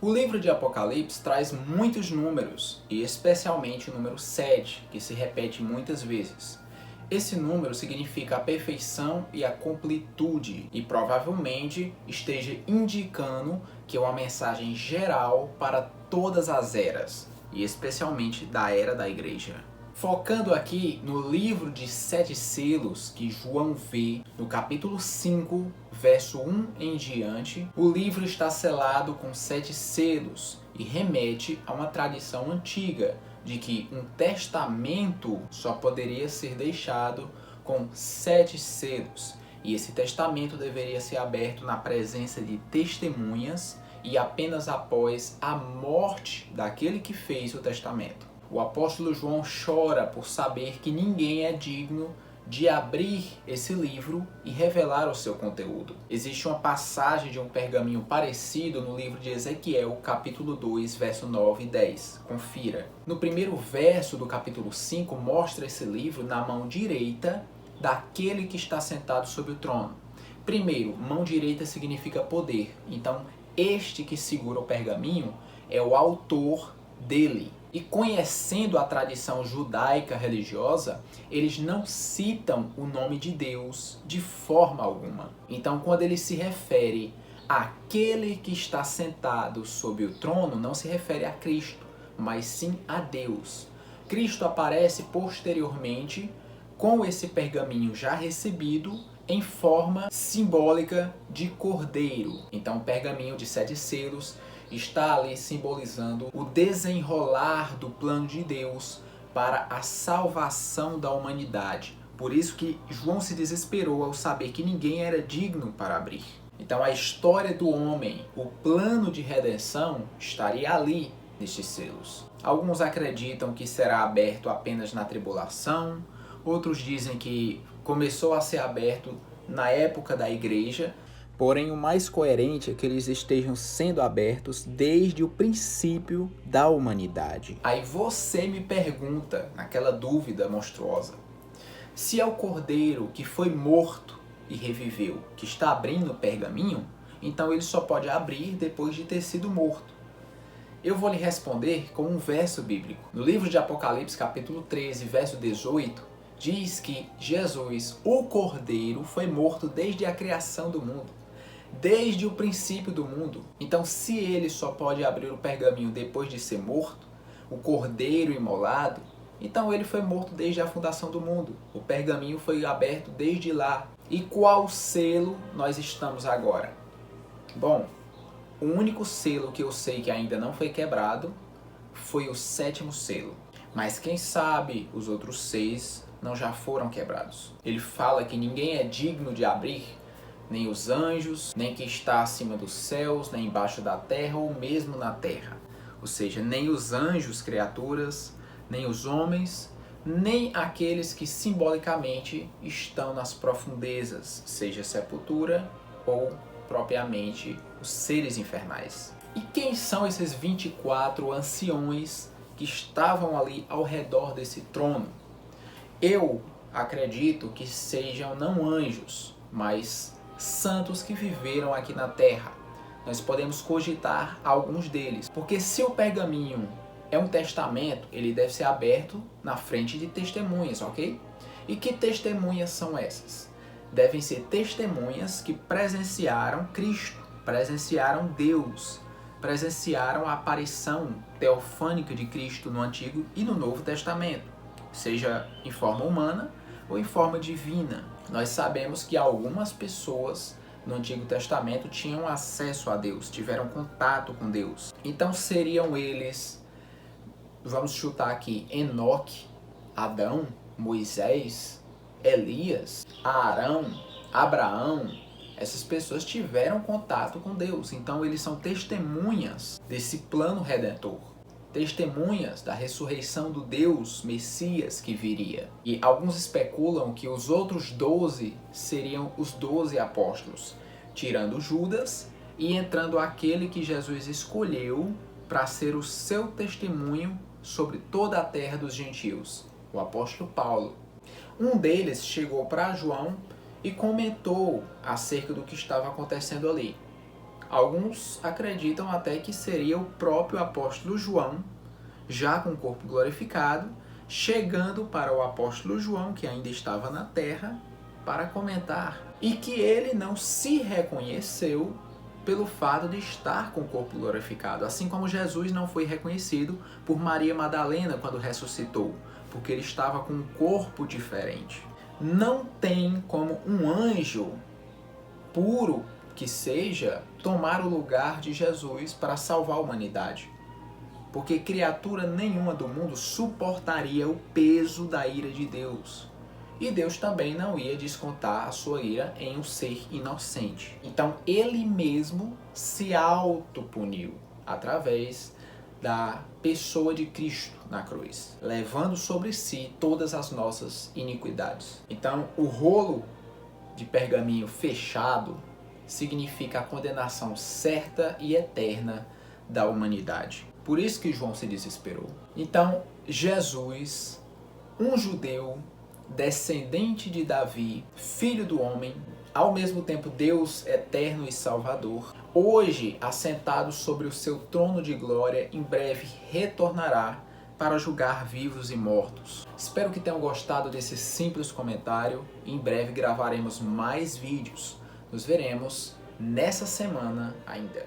O livro de Apocalipse traz muitos números, e especialmente o número 7, que se repete muitas vezes. Esse número significa a perfeição e a completude, e provavelmente esteja indicando que é uma mensagem geral para todas as eras, e especialmente da era da igreja. Focando aqui no livro de 7 selos que João vê, no capítulo 5, verso 1 em diante, o livro está selado com 7 selos e remete a uma tradição antiga de que um testamento só poderia ser deixado com 7 selos. E esse testamento deveria ser aberto na presença de testemunhas e apenas após a morte daquele que fez o testamento. O apóstolo João chora por saber que ninguém é digno de abrir esse livro e revelar o seu conteúdo. Existe uma passagem de um pergaminho parecido no livro de Ezequiel, capítulo 2, verso 9 e 10. Confira. No primeiro verso do capítulo 5, mostra esse livro na mão direita daquele que está sentado sobre o trono. Primeiro, mão direita significa poder. Então, este que segura o pergaminho é o autor dele. E conhecendo a tradição judaica religiosa, eles não citam o nome de Deus de forma alguma. Então, quando ele se refere àquele que está sentado sobre o trono, não se refere a Cristo, mas sim a Deus. Cristo aparece posteriormente com esse pergaminho já recebido em forma simbólica de cordeiro. Então, o pergaminho de 7 selos está ali simbolizando o desenrolar do plano de Deus para a salvação da humanidade. Por isso que João se desesperou ao saber que ninguém era digno para abrir. Então a história do homem, o plano de redenção, estaria ali nestes selos. Alguns acreditam que será aberto apenas na tribulação, outros dizem que começou a ser aberto na época da igreja. Porém, o mais coerente é que eles estejam sendo abertos desde o princípio da humanidade. Aí você me pergunta, naquela dúvida monstruosa, se é o cordeiro que foi morto e reviveu que está abrindo o pergaminho, então ele só pode abrir depois de ter sido morto. Eu vou lhe responder com um verso bíblico. No livro de Apocalipse, capítulo 13, verso 18, diz que Jesus, o cordeiro, foi morto desde a criação do mundo. Desde o princípio do mundo. Então, se ele só pode abrir o pergaminho depois de ser morto, o cordeiro imolado, então ele foi morto desde a fundação do mundo. O pergaminho foi aberto desde lá. E qual selo nós estamos agora? Bom, o único selo que eu sei que ainda não foi quebrado foi o 7º selo. Mas quem sabe os outros 6 não já foram quebrados. Ele fala que ninguém é digno de abrir, nem os anjos, nem quem está acima dos céus, nem embaixo da terra ou mesmo na terra. Ou seja, nem os anjos, criaturas, nem os homens, nem aqueles que simbolicamente estão nas profundezas, seja sepultura ou propriamente os seres infernais. E quem são esses 24 anciões que estavam ali ao redor desse trono? Eu acredito que sejam não anjos, mas santos que viveram aqui na terra. Nós podemos cogitar alguns deles, porque se o pergaminho é um testamento, ele deve ser aberto na frente de testemunhas, ok? E que testemunhas são essas? Devem ser testemunhas que presenciaram Cristo, presenciaram Deus, presenciaram a aparição teofânica de Cristo no Antigo e no Novo Testamento, seja em forma humana ou em forma divina. Nós sabemos que algumas pessoas no Antigo Testamento tinham acesso a Deus, tiveram contato com Deus. Então seriam eles, vamos chutar aqui, Enoque, Adão, Moisés, Elias, Arão, Abraão. Essas pessoas tiveram contato com Deus, então eles são testemunhas desse plano redentor. Testemunhas da ressurreição do Deus Messias que viria. E alguns especulam que os outros 12 seriam os 12 apóstolos, tirando Judas e entrando aquele que Jesus escolheu para ser o seu testemunho sobre toda a terra dos gentios, o apóstolo Paulo. Um deles chegou para João e comentou acerca do que estava acontecendo ali. Alguns acreditam até que seria o próprio apóstolo João, já com o corpo glorificado, chegando para o apóstolo João, que ainda estava na terra, para comentar. E que ele não se reconheceu pelo fato de estar com o corpo glorificado, assim como Jesus não foi reconhecido por Maria Madalena quando ressuscitou, porque ele estava com um corpo diferente. Não tem como um anjo puro que seja tomar o lugar de Jesus para salvar a humanidade, porque criatura nenhuma do mundo suportaria o peso da ira de Deus. E Deus também não ia descontar a sua ira em um ser inocente. Então ele mesmo se autopuniu através da pessoa de Cristo na cruz, levando sobre si todas as nossas iniquidades. Então o rolo de pergaminho fechado significa a condenação certa e eterna da humanidade. Por isso que João se desesperou. Então Jesus, um judeu, descendente de Davi, filho do homem, ao mesmo tempo Deus eterno e salvador, hoje assentado sobre o seu trono de glória, em breve retornará para julgar vivos e mortos. Espero que tenham gostado desse simples comentário. Em breve gravaremos mais vídeos. Nos veremos nessa semana ainda.